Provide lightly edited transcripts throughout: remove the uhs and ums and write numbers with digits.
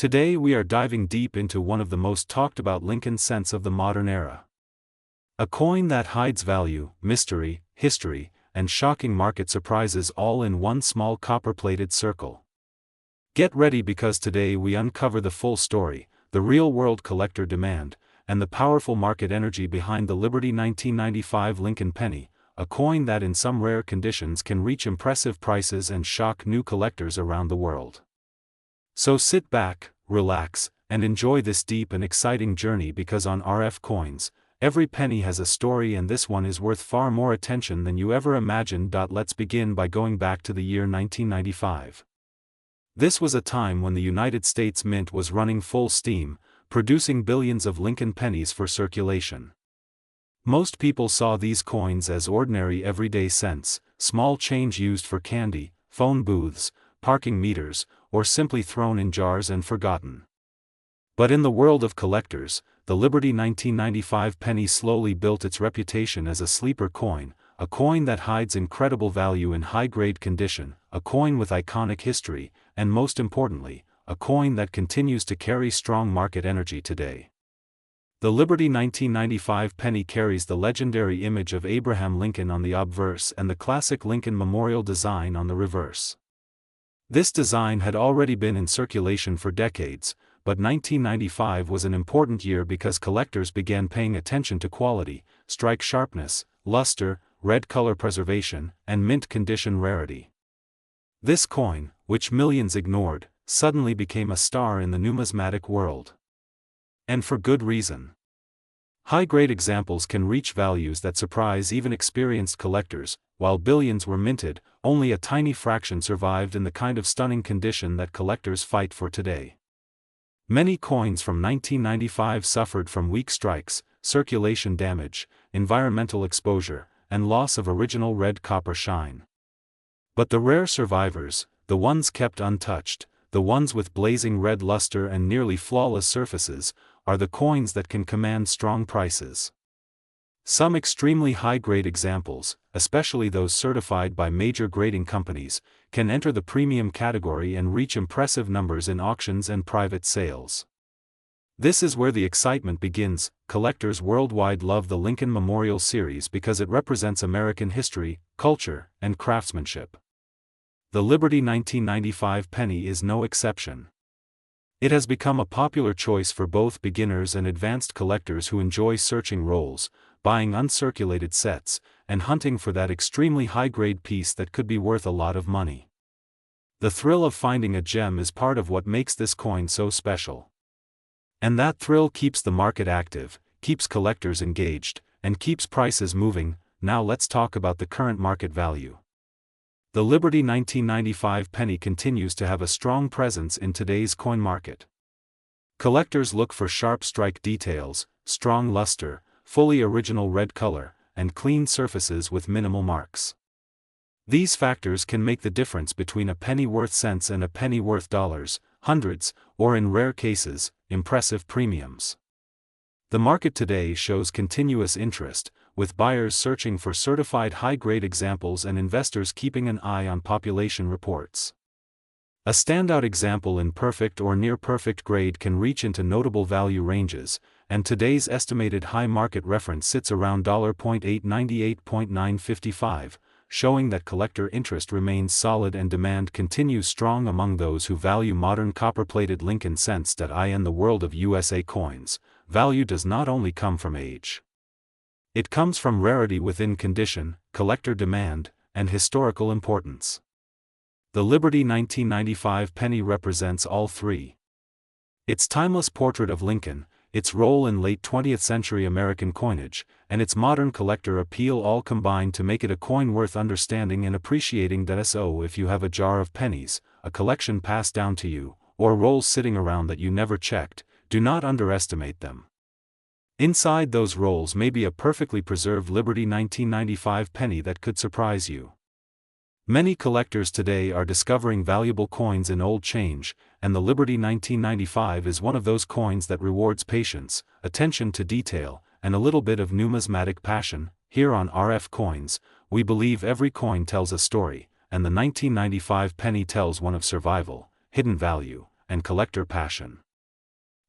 Today we are diving deep into one of the most talked about Lincoln cents of the modern era. A coin that hides value, mystery, history, and shocking market surprises all in one small copper-plated circle. Get ready because today we uncover the full story, the real-world collector demand, and the powerful market energy behind the Liberty 1995 Lincoln penny, a coin that in some rare conditions can reach impressive prices and shock new collectors around the world. So sit back, relax, and enjoy this deep and exciting journey because on RF Coins, every penny has a story and this one is worth far more attention than you ever imagined. Let's begin by going back to the year 1995. This was a time when the United States Mint was running full steam, producing billions of Lincoln pennies for circulation. Most people saw these coins as ordinary everyday cents, small change used for candy, phone booths, parking meters, or simply thrown in jars and forgotten. But in the world of collectors, the Liberty 1995 penny slowly built its reputation as a sleeper coin, a coin that hides incredible value in high-grade condition, a coin with iconic history, and most importantly, a coin that continues to carry strong market energy today. The Liberty 1995 penny carries the legendary image of Abraham Lincoln on the obverse and the classic Lincoln Memorial design on the reverse. This design had already been in circulation for decades, but 1995 was an important year because collectors began paying attention to quality, strike sharpness, luster, red color preservation, and mint condition rarity. This coin, which millions ignored, suddenly became a star in the numismatic world. And for good reason. High-grade examples can reach values that surprise even experienced collectors. While billions were minted, only a tiny fraction survived in the kind of stunning condition that collectors fight for today. Many coins from 1995 suffered from weak strikes, circulation damage, environmental exposure, and loss of original red copper shine. But the rare survivors, the ones kept untouched, the ones with blazing red luster and nearly flawless surfaces, are the coins that can command strong prices. Some extremely high-grade examples, especially those certified by major grading companies, can enter the premium category and reach impressive numbers in auctions and private sales. This is where the excitement begins. Collectors worldwide love the Lincoln Memorial Series because it represents American history, culture, and craftsmanship. The Liberty 1995 penny is no exception. It has become a popular choice for both beginners and advanced collectors who enjoy searching rolls, buying uncirculated sets, and hunting for that extremely high-grade piece that could be worth a lot of money. The thrill of finding a gem is part of what makes this coin so special. And that thrill keeps the market active, keeps collectors engaged, and keeps prices moving. Now let's talk about the current market value. The Liberty 1995 penny continues to have a strong presence in today's coin market. Collectors look for sharp strike details, strong luster, fully original red color, and clean surfaces with minimal marks. These factors can make the difference between a penny worth cents and a penny worth dollars, hundreds, or in rare cases, impressive premiums. The market today shows continuous interest, with buyers searching for certified high-grade examples and investors keeping an eye on population reports. A standout example in perfect or near-perfect grade can reach into notable value ranges, and today's estimated high market reference sits around $.898.955, showing that collector interest remains solid and demand continues strong among those who value modern copper-plated Lincoln cents. In the world of USA coins, value does not only come from age. It comes from rarity within condition, collector demand, and historical importance. The Liberty 1995 penny represents all three. Its timeless portrait of Lincoln, its role in late 20th century American coinage, and its modern collector appeal all combine to make it a coin worth understanding and appreciating. So if you have a jar of pennies, a collection passed down to you, or rolls sitting around that you never checked, do not underestimate them. Inside those rolls may be a perfectly preserved Liberty 1995 penny that could surprise you. Many collectors today are discovering valuable coins in old change, and the Liberty 1995 is one of those coins that rewards patience, attention to detail, and a little bit of numismatic passion. Here on RF Coins, we believe every coin tells a story, and the 1995 penny tells one of survival, hidden value, and collector passion.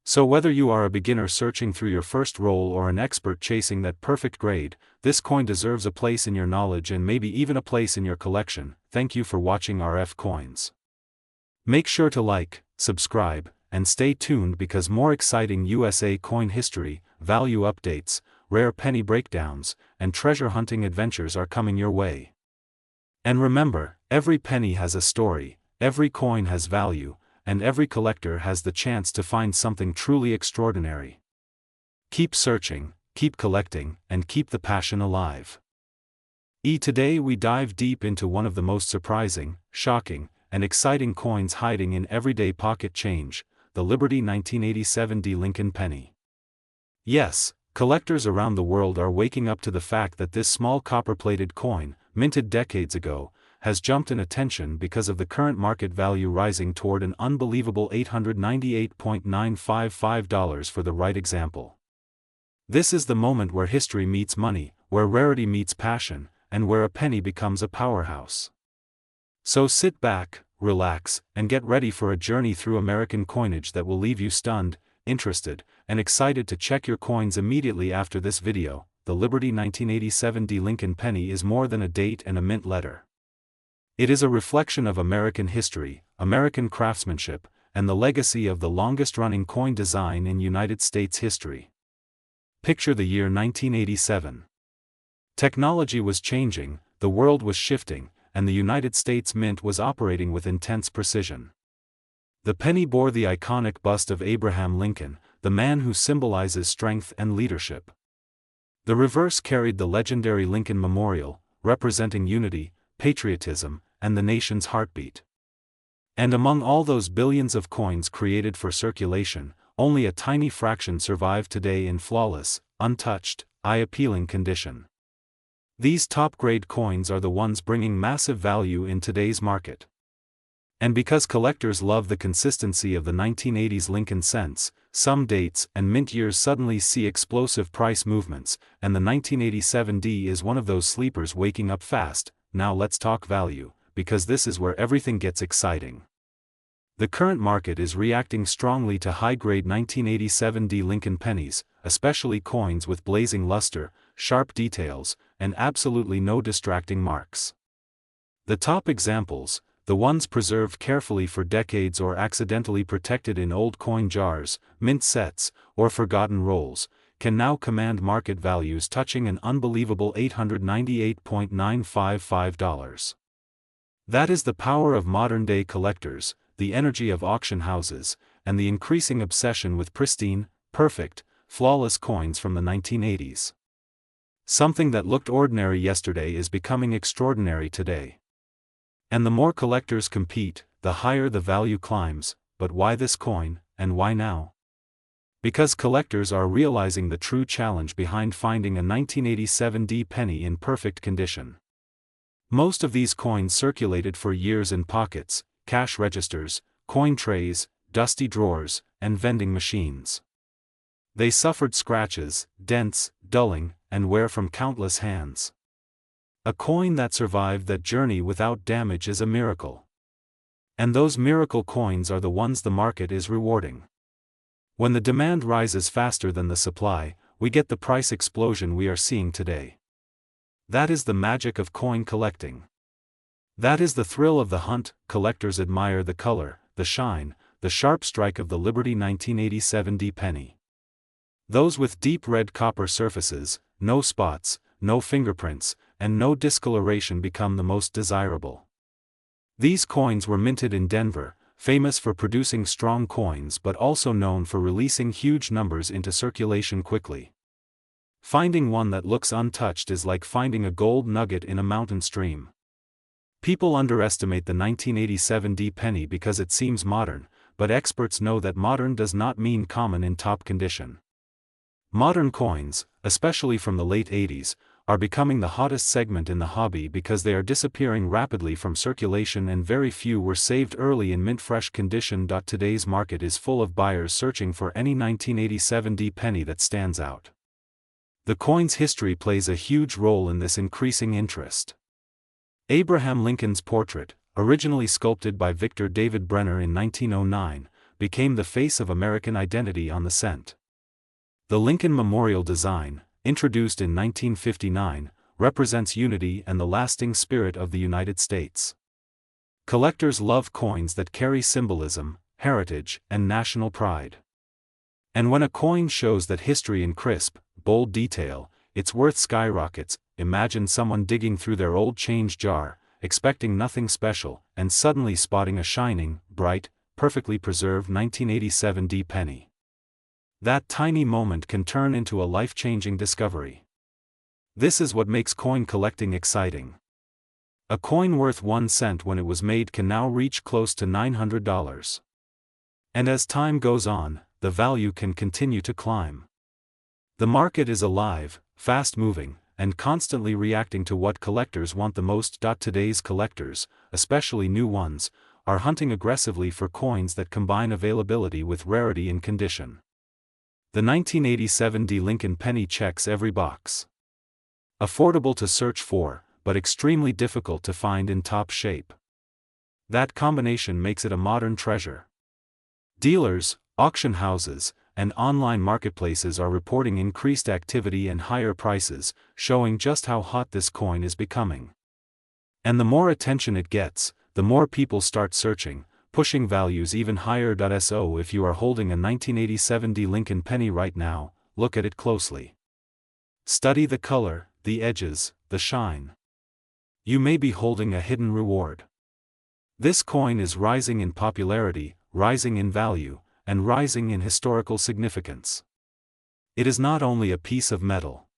So whether you are a beginner searching through your first roll or an expert chasing that perfect grade, this coin deserves a place in your knowledge and maybe even a place in your collection. Thank you for watching RF Coins. Make sure to like, subscribe, and stay tuned because more exciting USA coin history, value updates, rare penny breakdowns, and treasure hunting adventures are coming your way. And remember, every penny has a story, every coin has value, and every collector has the chance to find something truly extraordinary. Keep searching, keep collecting, and keep the passion alive. Today we dive deep into one of the most surprising, shocking, and exciting coins hiding in everyday pocket change, the Liberty 1987 Lincoln penny. Yes, collectors around the world are waking up to the fact that this small copper-plated coin, minted decades ago, has jumped in attention because of the current market value rising toward an unbelievable $898.955 for the right example. This is the moment where history meets money, where rarity meets passion, and where a penny becomes a powerhouse. So sit back, relax, and get ready for a journey through American coinage that will leave you stunned, interested, and excited to check your coins immediately after this video. The Liberty 1987 Lincoln penny is more than a date and a mint letter. It is a reflection of American history, American craftsmanship, and the legacy of the longest-running coin design in United States history. Picture the year 1987. Technology was changing, the world was shifting, and the United States Mint was operating with intense precision. The penny bore the iconic bust of Abraham Lincoln, the man who symbolizes strength and leadership. The reverse carried the legendary Lincoln Memorial, representing unity, patriotism, and the nation's heartbeat. And among all those billions of coins created for circulation, only a tiny fraction survive today in flawless, untouched, eye-appealing condition. These top-grade coins are the ones bringing massive value in today's market. And because collectors love the consistency of the 1980s Lincoln cents, some dates and mint years suddenly see explosive price movements, and the 1987 D is one of those sleepers waking up fast. Now let's talk value, because this is where everything gets exciting. The current market is reacting strongly to high-grade 1987 D Lincoln pennies, especially coins with blazing luster, sharp details, and absolutely no distracting marks. The top examples, the ones preserved carefully for decades or accidentally protected in old coin jars, mint sets, or forgotten rolls, can now command market values touching an unbelievable $898.955. That is the power of modern-day collectors, the energy of auction houses, and the increasing obsession with pristine, perfect, flawless coins from the 1980s. Something that looked ordinary yesterday is becoming extraordinary today. And the more collectors compete, the higher the value climbs. But why this coin, and why now? Because collectors are realizing the true challenge behind finding a 1987 D penny in perfect condition. Most of these coins circulated for years in pockets, cash registers, coin trays, dusty drawers, and vending machines. They suffered scratches, dents, dulling, and wear from countless hands. A coin that survived that journey without damage is a miracle. And those miracle coins are the ones the market is rewarding. When the demand rises faster than the supply, we get the price explosion we are seeing today. That is the magic of coin collecting. That is the thrill of the hunt. Collectors admire the color, the shine, the sharp strike of the Liberty 1987 D penny. Those with deep red copper surfaces, no spots, no fingerprints, and no discoloration become the most desirable. These coins were minted in Denver, famous for producing strong coins but also known for releasing huge numbers into circulation quickly. Finding one that looks untouched is like finding a gold nugget in a mountain stream. People underestimate the 1987 D penny because it seems modern, but experts know that modern does not mean common in top condition. Modern coins, especially from the late 80s, are becoming the hottest segment in the hobby because they are disappearing rapidly from circulation and very few were saved early in mint-fresh condition. Today's market is full of buyers searching for any 1987 D penny that stands out. The coin's history plays a huge role in this increasing interest. Abraham Lincoln's portrait, originally sculpted by Victor David Brenner in 1909, became the face of American identity on the cent. The Lincoln Memorial design, introduced in 1959, represents unity and the lasting spirit of the United States. Collectors love coins that carry symbolism, heritage, and national pride. And when a coin shows that history in crisp, bold detail, its worth skyrockets. Imagine someone digging through their old change jar, expecting nothing special, and suddenly spotting a shining, bright, perfectly preserved 1987 D penny. That tiny moment can turn into a life-changing discovery. This is what makes coin collecting exciting. A coin worth 1 cent when it was made can now reach close to $900. And as time goes on, the value can continue to climb. The market is alive, fast-moving, and constantly reacting to what collectors want the most. Today's collectors, especially new ones, are hunting aggressively for coins that combine availability with rarity and condition. The 1987 D Lincoln penny checks every box. Affordable to search for, but extremely difficult to find in top shape. That combination makes it a modern treasure. Dealers, auction houses, and online marketplaces are reporting increased activity and higher prices, showing just how hot this coin is becoming. And the more attention it gets, the more people start searching, pushing values even higher. So if you are holding a 1987 D Lincoln penny right now, look at it closely. Study the color, the edges, the shine. You may be holding a hidden reward. This coin is rising in popularity, rising in value, and rising in historical significance. It is not only a piece of metal.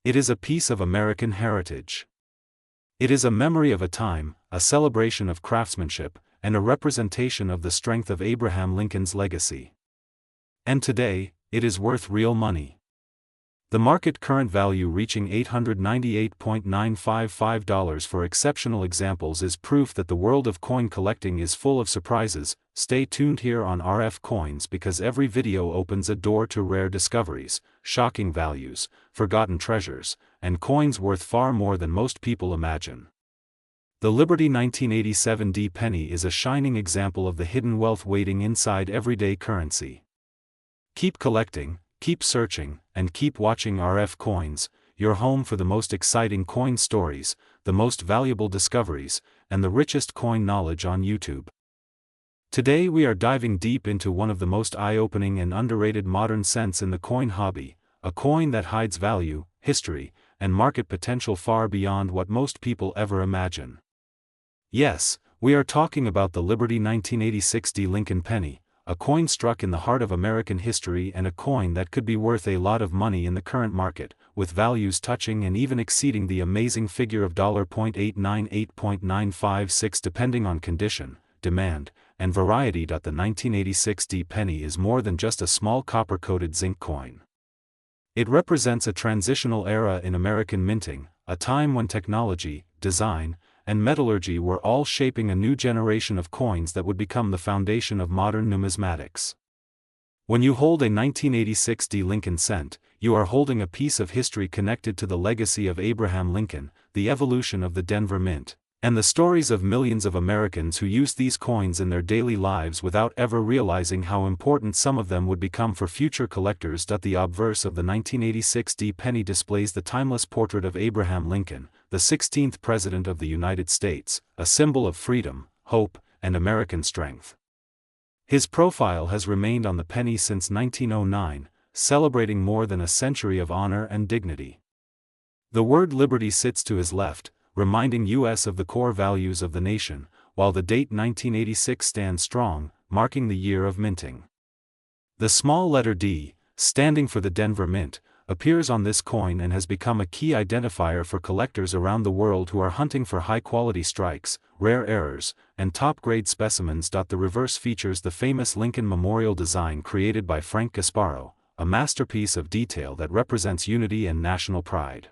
It is a piece of American heritage. It is a memory of a time, a celebration of craftsmanship, and a representation of the strength of Abraham Lincoln's legacy. And today, it is worth real money. The market current value reaching $898.955 for exceptional examples is proof that the world of coin collecting is full of surprises. Stay tuned here on RF Coins because every video opens a door to rare discoveries, shocking values, forgotten treasures, and coins worth far more than most people imagine. The Liberty 1987 D penny is a shining example of the hidden wealth waiting inside everyday currency. Keep collecting, keep searching, and keep watching RF Coins, your home for the most exciting coin stories, the most valuable discoveries, and the richest coin knowledge on YouTube. Today we are diving deep into one of the most eye-opening and underrated modern cents in the coin hobby, a coin that hides value, history, and market potential far beyond what most people ever imagine. Yes, we are talking about the Liberty 1986 D Lincoln penny, a coin struck in the heart of American history and a coin that could be worth a lot of money in the current market, with values touching and even exceeding the amazing figure of $0.898.956 depending on condition, demand, and variety. The 1986 D penny is more than just a small copper-coated zinc coin. It represents a transitional era in American minting, a time when technology, design, and metallurgy were all shaping a new generation of coins that would become the foundation of modern numismatics. When you hold a 1986 D Lincoln cent, you are holding a piece of history connected to the legacy of Abraham Lincoln, the evolution of the Denver Mint, and the stories of millions of Americans who used these coins in their daily lives without ever realizing how important some of them would become for future collectors. The obverse of the 1986 D penny displays the timeless portrait of Abraham Lincoln, the 16th President of the United States, a symbol of freedom, hope, and American strength. His profile has remained on the penny since 1909, celebrating more than a century of honor and dignity. The word liberty sits to his left, reminding us of the core values of the nation, while the date 1986 stands strong, marking the year of minting. The small letter D, standing for the Denver Mint, appears on this coin and has become a key identifier for collectors around the world who are hunting for high-quality strikes, rare errors, and top-grade specimens. The reverse features the famous Lincoln Memorial design created by Frank Gasparo, a masterpiece of detail that represents unity and national pride.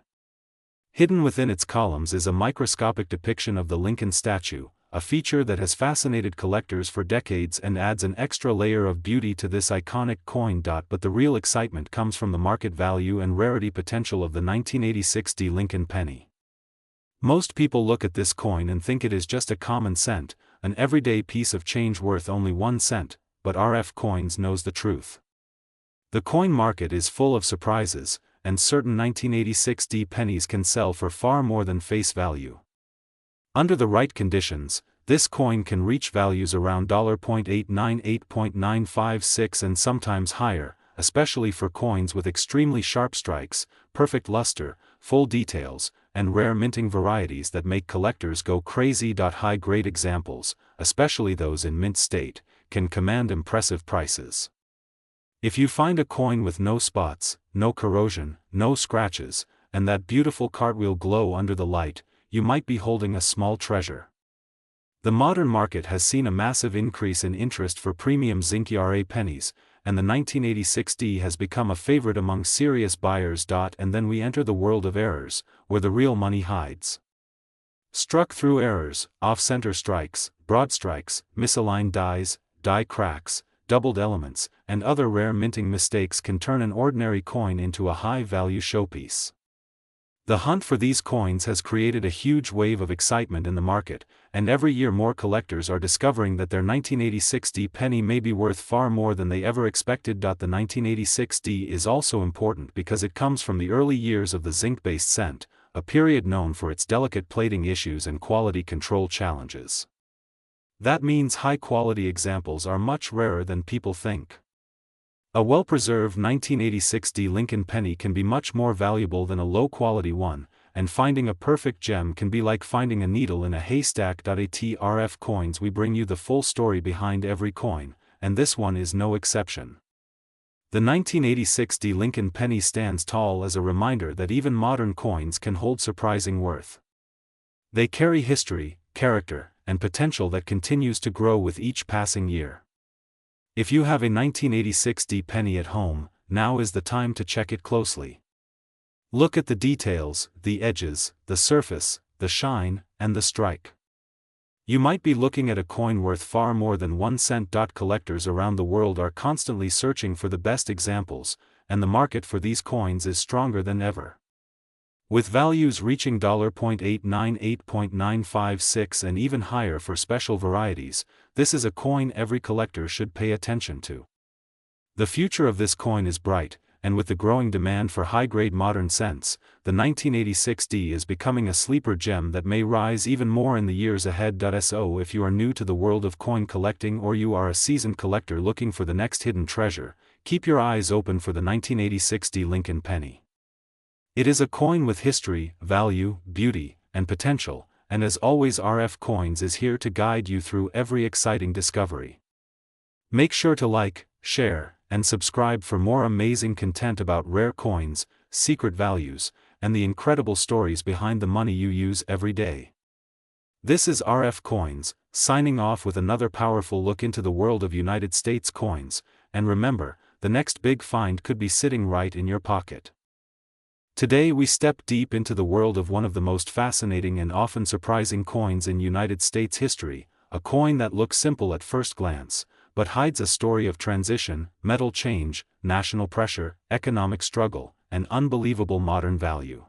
Hidden within its columns is a microscopic depiction of the Lincoln statue, a feature that has fascinated collectors for decades and adds an extra layer of beauty to this iconic coin. But the real excitement comes from the market value and rarity potential of the 1986 D Lincoln penny. Most people look at this coin and think it is just a common cent, an everyday piece of change worth only 1 cent, but RF Coins knows the truth. The coin market is full of surprises, and certain 1986D pennies can sell for far more than face value. Under the right conditions, this coin can reach values around $0.898.956 and sometimes higher, especially for coins with extremely sharp strikes, perfect luster, full details, and rare minting varieties that make collectors go crazy. High-grade examples, especially those in mint state, can command impressive prices. If you find a coin with no spots, no corrosion, no scratches, and that beautiful cartwheel glow under the light, you might be holding a small treasure. The modern market has seen a massive increase in interest for premium zinc ERA pennies, and the 1986D has become a favorite among serious buyers. And then we enter the world of errors, where the real money hides. Struck through errors, off-center strikes, broad strikes, misaligned dies, die cracks, doubled elements, and other rare minting mistakes can turn an ordinary coin into a high-value showpiece. The hunt for these coins has created a huge wave of excitement in the market, and every year more collectors are discovering that their 1986D penny may be worth far more than they ever expected. The 1986D is also important because it comes from the early years of the zinc-based cent, a period known for its delicate plating issues and quality control challenges. That means high-quality examples are much rarer than people think. A well-preserved 1986D Lincoln penny can be much more valuable than a low-quality one, and finding a perfect gem can be like finding a needle in a haystack. At RF Coins we bring you the full story behind every coin, and this one is no exception. The 1986D Lincoln penny stands tall as a reminder that even modern coins can hold surprising worth. They carry history, character, and potential that continues to grow with each passing year. If you have a 1986D penny at home, now is the time to check it closely. Look at the details, the edges, the surface, the shine, and the strike. You might be looking at a coin worth far more than 1 cent. Collectors around the world are constantly searching for the best examples, and the market for these coins is stronger than ever. With values reaching $0.898.956 and even higher for special varieties, this is a coin every collector should pay attention to. The future of this coin is bright, and with the growing demand for high-grade modern cents, the 1986D is becoming a sleeper gem that may rise even more in the years ahead. So if you are new to the world of coin collecting or you are a seasoned collector looking for the next hidden treasure, keep your eyes open for the 1986D Lincoln penny. It is a coin with history, value, beauty, and potential, and as always RF Coins is here to guide you through every exciting discovery. Make sure to like, share, and subscribe for more amazing content about rare coins, secret values, and the incredible stories behind the money you use every day. This is RF Coins, signing off with another powerful look into the world of United States coins, and remember, the next big find could be sitting right in your pocket. Today we step deep into the world of one of the most fascinating and often surprising coins in United States history, a coin that looks simple at first glance, but hides a story of transition, metal change, national pressure, economic struggle, and unbelievable modern value.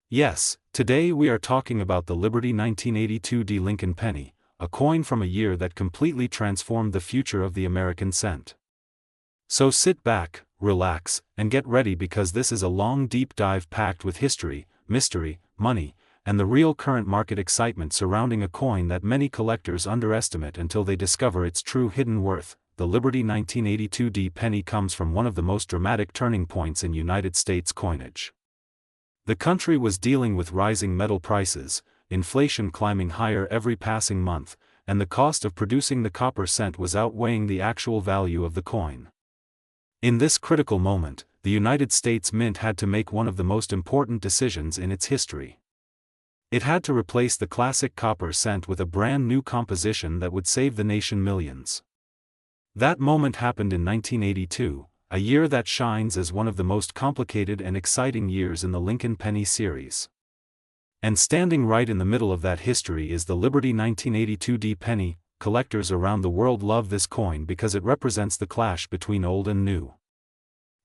Yes, today we are talking about the Liberty 1982D Lincoln penny, a coin from a year that completely transformed the future of the American cent. So sit back, relax, and get ready because this is a long deep dive packed with history, mystery, money, and the real current market excitement surrounding a coin that many collectors underestimate until they discover its true hidden worth. The Liberty 1982D penny comes from one of the most dramatic turning points in United States coinage. The country was dealing with rising metal prices, inflation climbing higher every passing month, and the cost of producing the copper cent was outweighing the actual value of the coin. In this critical moment, the United States Mint had to make one of the most important decisions in its history. It had to replace the classic copper cent with a brand new composition that would save the nation millions. That moment happened in 1982, a year that shines as one of the most complicated and exciting years in the Lincoln penny series. And standing right in the middle of that history is the Liberty 1982D penny. Collectors around the world love this coin because it represents the clash between old and new.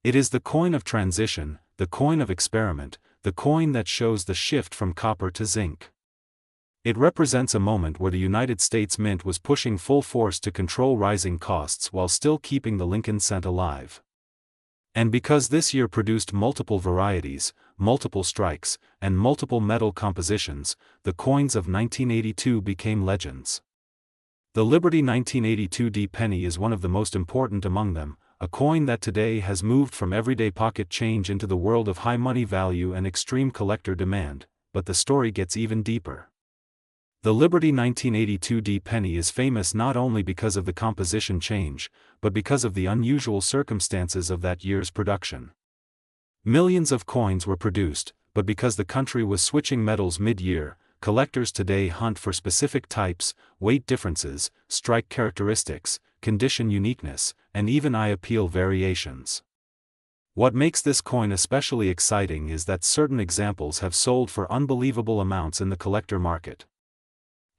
It is the coin of transition, the coin of experiment, the coin that shows the shift from copper to zinc. It represents a moment where the United States Mint was pushing full force to control rising costs while still keeping the Lincoln cent alive. And because this year produced multiple varieties, multiple strikes, and multiple metal compositions, the coins of 1982 became legends. The Liberty 1982 D penny is one of the most important among them, a coin that today has moved from everyday pocket change into the world of high money value and extreme collector demand, but the story gets even deeper. The Liberty 1982 D penny is famous not only because of the composition change, but because of the unusual circumstances of that year's production. Millions of coins were produced, but because the country was switching metals mid-year, collectors today hunt for specific types, weight differences, strike characteristics, condition uniqueness, and even eye appeal variations. What makes this coin especially exciting is that certain examples have sold for unbelievable amounts in the collector market.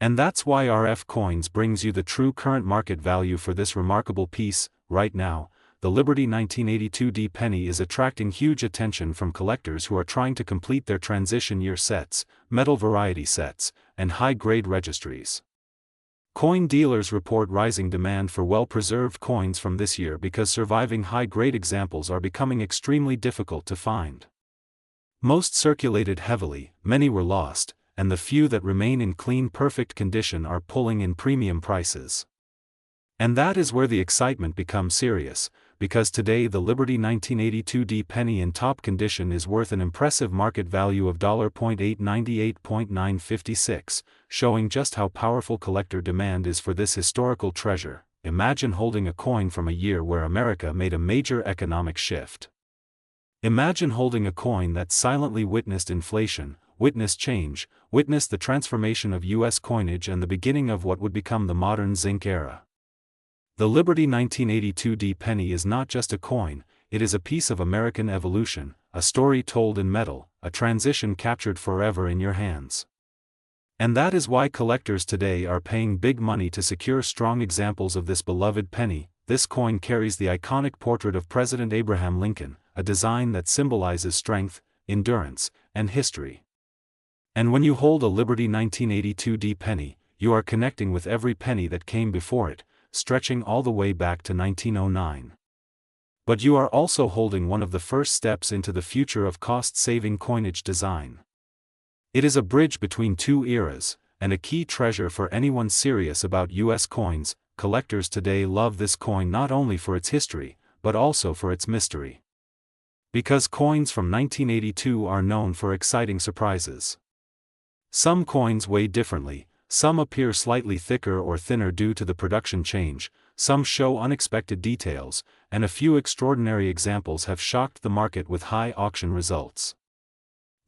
And that's why RF Coins brings you the true current market value for this remarkable piece. Right now, the Liberty 1982 D penny is attracting huge attention from collectors who are trying to complete their transition year sets, metal variety sets, and high-grade registries. Coin dealers report rising demand for well-preserved coins from this year because surviving high-grade examples are becoming extremely difficult to find. Most circulated heavily, many were lost, and the few that remain in clean perfect condition are pulling in premium prices. And that is where the excitement becomes serious, because today the Liberty 1982 D penny in top condition is worth an impressive market value of $898.956, showing just how powerful collector demand is for this historical treasure. Imagine holding a coin from a year where America made a major economic shift. Imagine holding a coin that silently witnessed inflation, witnessed change, witnessed the transformation of U.S. coinage and the beginning of what would become the modern zinc era. The Liberty 1982 D penny is not just a coin, it is a piece of American evolution, a story told in metal, a transition captured forever in your hands. And that is why collectors today are paying big money to secure strong examples of this beloved penny. This coin carries the iconic portrait of President Abraham Lincoln, a design that symbolizes strength, endurance, and history. And when you hold a Liberty 1982 D penny, you are connecting with every penny that came before it, stretching all the way back to 1909. But you are also holding one of the first steps into the future of cost-saving coinage design. It is a bridge between two eras, and a key treasure for anyone serious about U.S. coins. Collectors today love this coin not only for its history, but also for its mystery. Because coins from 1982 are known for exciting surprises. Some coins weigh differently, some appear slightly thicker or thinner due to the production change, some show unexpected details, and a few extraordinary examples have shocked the market with high auction results.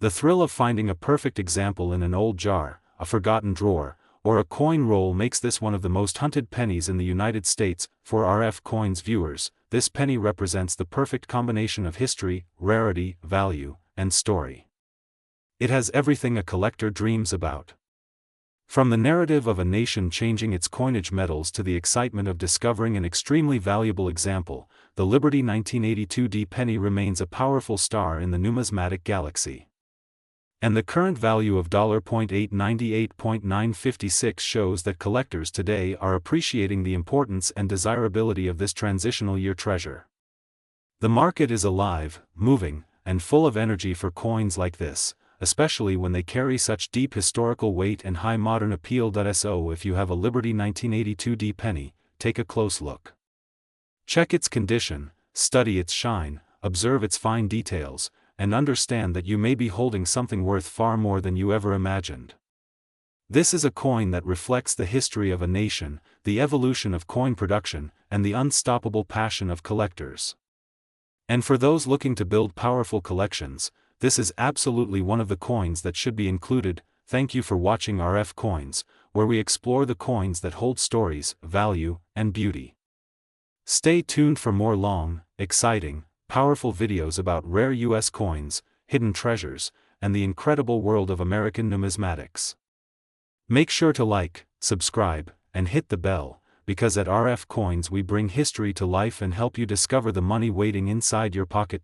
The thrill of finding a perfect example in an old jar, a forgotten drawer, or a coin roll makes this one of the most hunted pennies in the United States. For RF Coins viewers, this penny represents the perfect combination of history, rarity, value, and story. It has everything a collector dreams about. From the narrative of a nation changing its coinage metals to the excitement of discovering an extremely valuable example, the Liberty 1982 D penny remains a powerful star in the numismatic galaxy. And the current value of $898.956 shows that collectors today are appreciating the importance and desirability of this transitional year treasure. The market is alive, moving, and full of energy for coins like this, especially when they carry such deep historical weight and high modern appeal. So if you have a Liberty 1982 D penny, take a close look. Check its condition, study its shine, observe its fine details, and understand that you may be holding something worth far more than you ever imagined. This is a coin that reflects the history of a nation, the evolution of coin production, and the unstoppable passion of collectors. And for those looking to build powerful collections, this is absolutely one of the coins that should be included. Thank you for watching RF Coins, where we explore the coins that hold stories, value, and beauty. Stay tuned for more long, exciting, powerful videos about rare U.S. coins, hidden treasures, and the incredible world of American numismatics. Make sure to like, subscribe, and hit the bell, because at RF Coins we bring history to life and help you discover the money waiting inside your pocket.